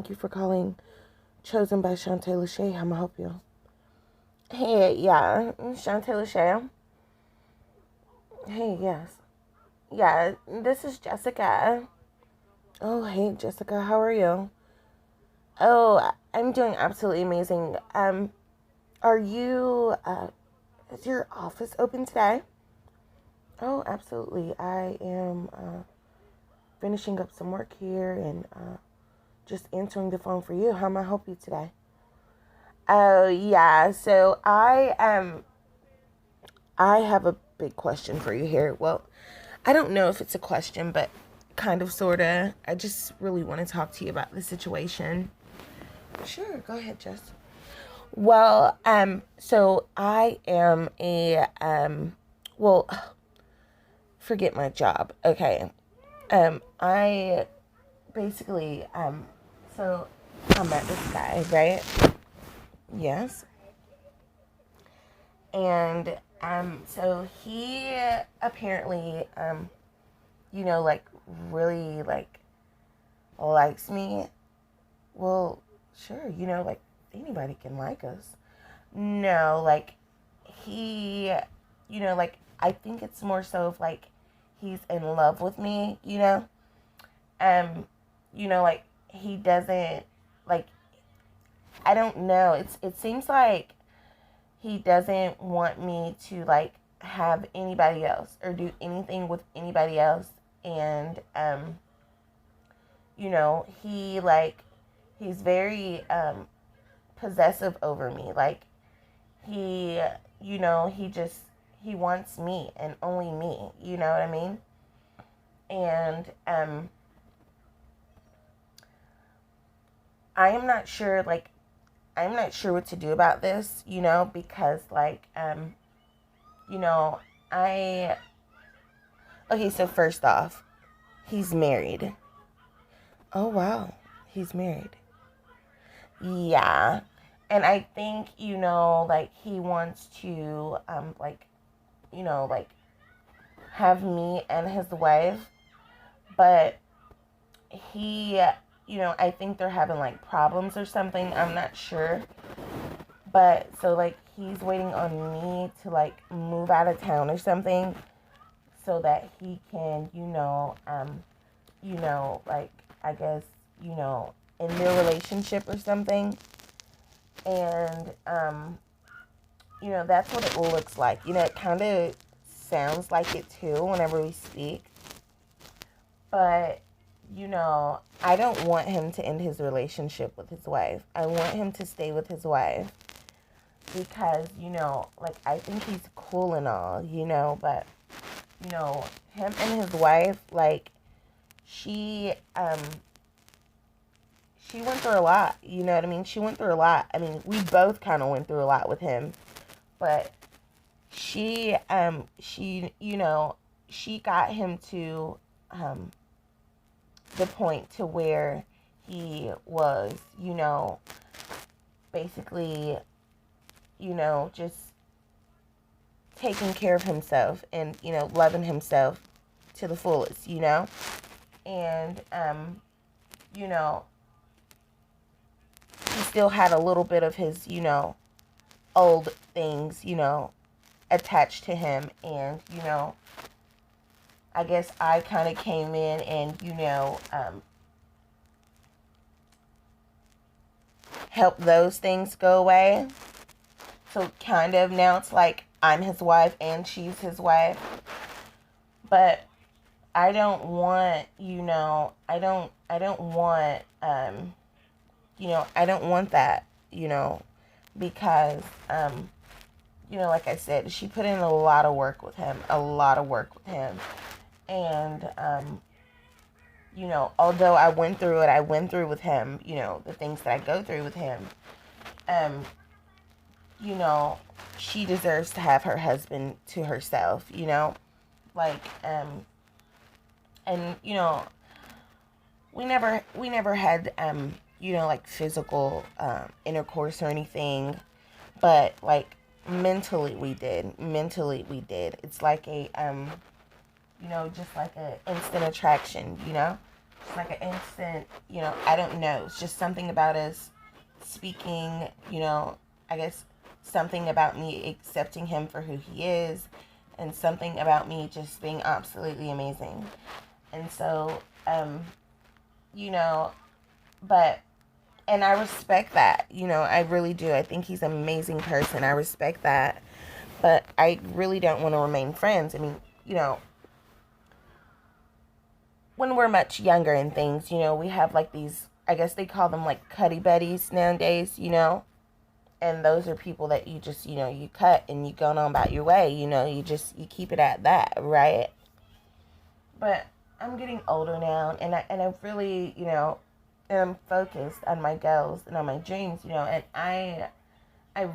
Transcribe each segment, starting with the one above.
Thank you for calling Chosen by Shantae LeChey. How may I help you? Hey, yeah, Shantae LeChey. Hey, yes. Yeah, this is Jessica. Oh, hey, Jessica, how are you? Oh, I'm doing absolutely amazing. Are you, is your office open today? Oh, absolutely. I am, finishing up some work here and, just answering the phone for you. How may I help you today? Oh, yeah. So I have a big question for you here. Well, I don't know if it's a question, but kind of sorta. I just really want to talk to you about the situation. Sure, go ahead, Jess. Well, so I am well, forget my job. Okay. I basically, so I met this guy, right? Yes. And so he apparently like really like likes me. Well, sure, like anybody can like us. No, like he, like I think it's more so of like he's in love with me, um, like he doesn't like I don't know. It seems like he doesn't want me to like have anybody else or do anything with anybody else. And he like he's very possessive over me. Like he he wants me and only me, you know what I mean? And I am not sure like I'm not sure what to do about this, because like you know, I okay, so first off, he's married. Oh wow. He's married. Yeah. And I think, like he wants to like have me and his wife, but he I think they're having like problems or something. I'm not sure. But so like he's waiting on me to like move out of town or something so that he can, like I guess, in their relationship or something. And that's what it looks like. It kind of sounds like it too whenever we speak. But, I don't want him to end his relationship with his wife. I want him to stay with his wife because, like I think he's cool and all, but him and his wife, like she went through a lot, you know what I mean? She went through a lot. I mean, we both kind of went through a lot with him, but she got him to the point to where he was, basically, just taking care of himself and, loving himself to the fullest, and, you know, he still had a little bit of his, old things, attached to him. And, I guess I kind of came in and, helped those things go away. So kind of now it's like I'm his wife and she's his wife. But I don't want, I don't want, I don't want that, because, like I said, she put in a lot of work with him, And, although I went through with him, the things that I go through with him, she deserves to have her husband to herself, like, and, we never had, like physical, intercourse or anything, but like mentally we did. It's like a, just like a instant attraction, just like an instant, I don't know. It's just something about us speaking, I guess something about me accepting him for who he is, and something about me just being absolutely amazing. And so, you know, but, and I respect that, I really do. I think he's an amazing person. I respect that. But I really don't want to remain friends. I mean, when we're much younger and things, we have like these, I guess they call them like cuddy buddies nowadays, and those are people that you just, you cut and you go on about your way, you keep it at that, right? But I'm getting older now, and I really, am focused on my goals and on my dreams, and I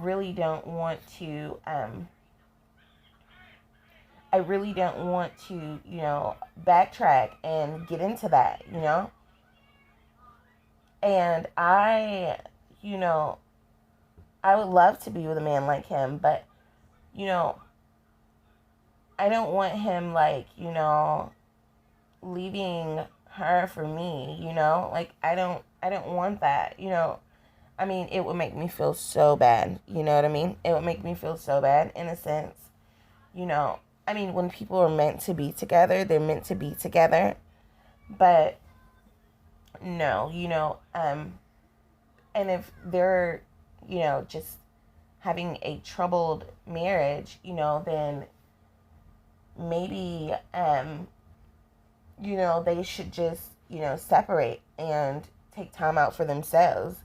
really don't want to, backtrack and get into that, And you know, I would love to be with a man like him, but, I don't want him, like, leaving her for me, Like, I don't want that, I mean, it would make me feel so bad, you know what I mean? It would make me feel so bad, in a sense, I mean, when people are meant to be together, they're meant to be together, but no, and if they're, just having a troubled marriage, then maybe, they should just, separate and take time out for themselves.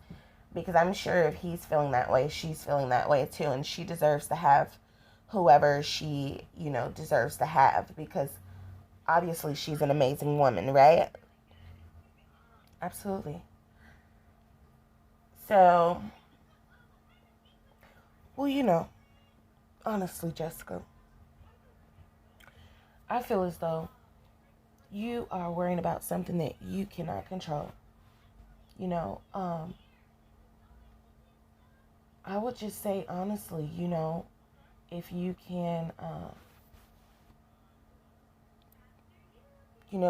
Because I'm sure if he's feeling that way, she's feeling that way too. And she deserves to have whoever she, deserves to have. Because obviously she's an amazing woman, right? Absolutely. So, well, honestly, Jessica, I feel as though you are worrying about something that you cannot control. You know, um, I would just say honestly, if you can,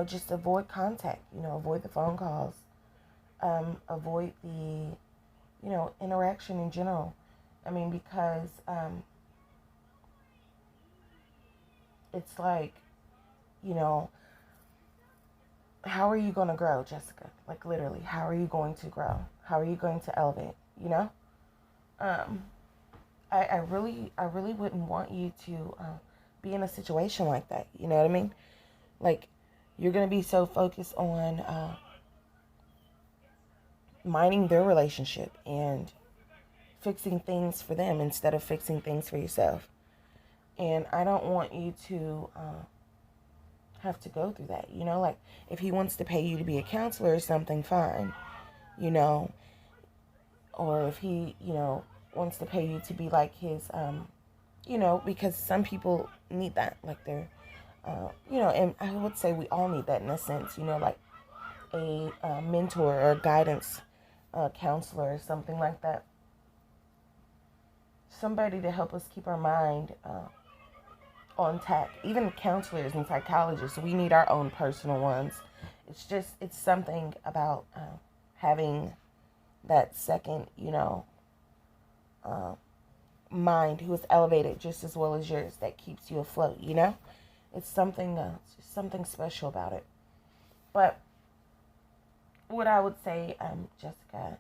just avoid contact, avoid the phone calls, avoid the, interaction in general. I mean, because it's like, you know, how are you going to grow, Jessica? Like, literally, how are you going to grow? How are you going to elevate, Um, I really wouldn't want you to be in a situation like that. You know what I mean? Like, you're gonna be so focused on minding their relationship and fixing things for them instead of fixing things for yourself. And I don't want you to have to go through that. Like, if he wants to pay you to be a counselor or something, fine. You know, or if he, wants to pay you to be like his, because some people need that, like they're, and I would say we all need that in a sense, like a mentor or a guidance counselor or something like that. Somebody to help us keep our mind on tack. Even counselors and psychologists, we need our own personal ones. It's something about having that second, uh, mind who is elevated just as well as yours that keeps you afloat, It's something special about it. But what I would say, Jessica,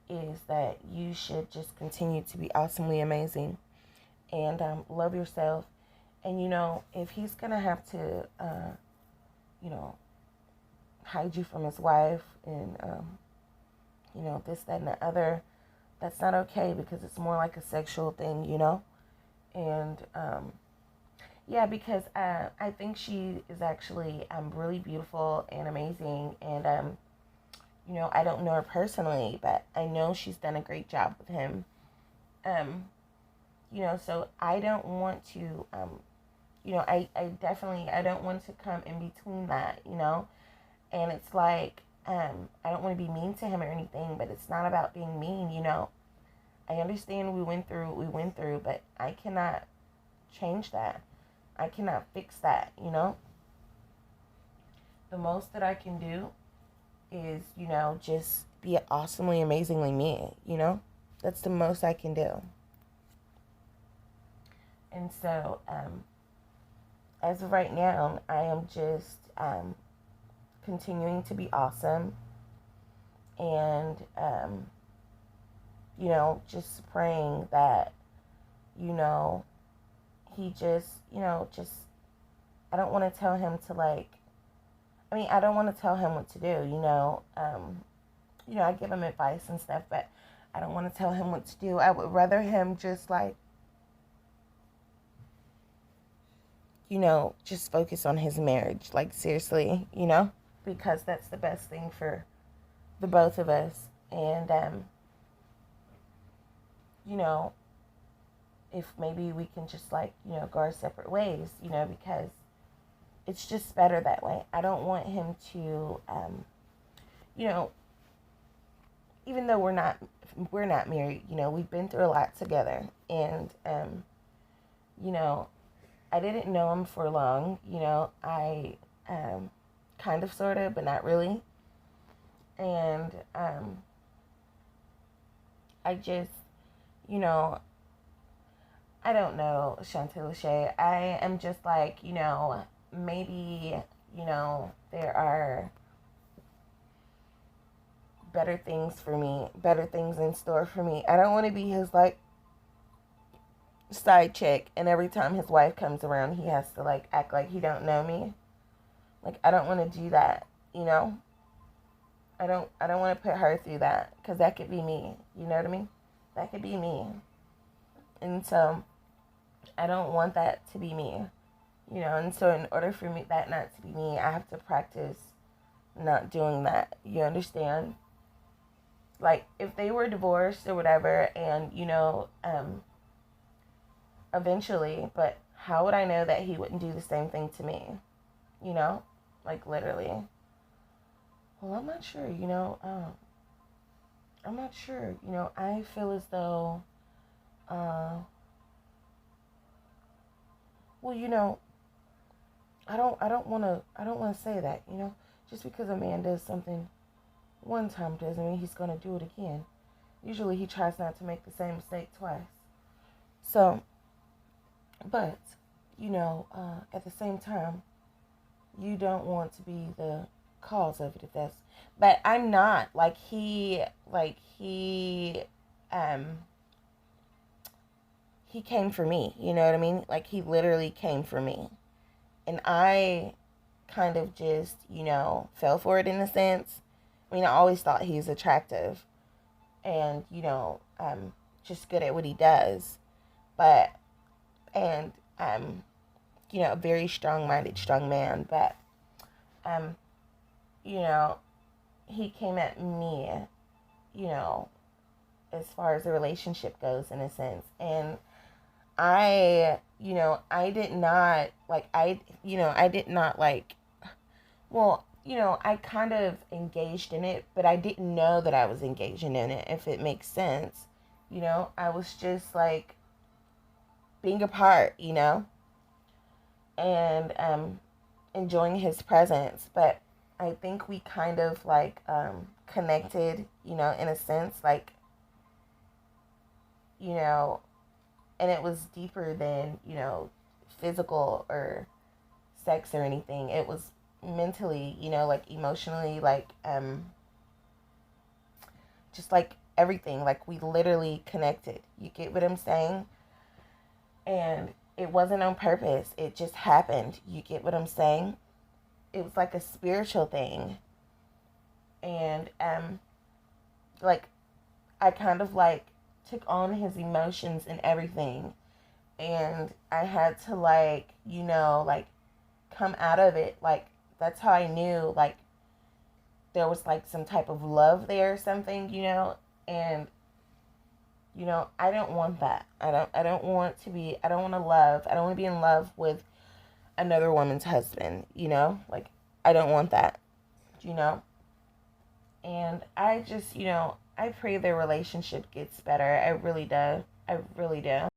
is that you should just continue to be awesomely amazing and love yourself. And, if he's going to have to, you know, hide you from his wife and, this, that, and the other, that's not okay because it's more like a sexual thing, And, yeah, because I think she is actually really beautiful and amazing. And, I don't know her personally, but I know she's done a great job with him. So I don't want to, I don't want to come in between that, And it's like, I don't want to be mean to him or anything, but it's not about being mean, I understand we went through what we went through, but I cannot change that. I cannot fix that, The most that I can do is, just be awesomely, amazingly me, That's the most I can do. And so, as of right now, I am just continuing to be awesome and, just praying that, he just, I don't want to tell him to I don't want to tell him what to do, I give him advice and stuff, but I don't want to tell him what to do. I would rather him just just focus on his marriage, seriously, because that's the best thing for the both of us. And, if maybe we can just go our separate ways, because it's just better that way. I don't want him to, even though we're not married, we've been through a lot together, and, I didn't know him for long, I, kind of, sort of, but not really, and, I just, I don't know, Shantae LeChey. I am just maybe, there are better things for me, better things in store for me. I don't want to be his, side chick, and every time his wife comes around, he has to, act like he don't know me. I don't want to do that, I don't want to put her through that, because that could be me, you know what I mean? That could be me. And so, I don't want that to be me, and so in order for me that not to be me, I have to practice not doing that, you understand? If they were divorced or whatever, and, eventually, but how would I know that he wouldn't do the same thing to me, literally? Well, I'm not sure, I'm not sure, I feel as though, well, I don't want to say that, just because a man does something one time doesn't mean he's going to do it again. Usually he tries not to make the same mistake twice. So, but, at the same time, you don't want to be the cause of it if that's, but I'm not, he came for me, you know what I mean? He literally came for me. And I kind of just, fell for it in a sense. I always thought he was attractive and, just good at what he does. But, and, a very strong-minded, strong man. But, he came at me, as far as the relationship goes, in a sense. And I did not, I kind of engaged in it, but I didn't know that I was engaging in it, if it makes sense. I was just, being a part, and, enjoying his presence. But I think we kind of, connected, in a sense, and it was deeper than, physical or sex or anything. It was mentally, emotionally, just everything. We literally connected. You get what I'm saying? And it wasn't on purpose. It just happened. You get what I'm saying? It was a spiritual thing. And, I kind of, took on his emotions and everything. And I had to, come out of it. That's how I knew, there was, some type of love there or something, and, I don't want that. I don't want to be in love with another woman's husband, I don't want that, and I just, I pray their relationship gets better. I really do. I really do.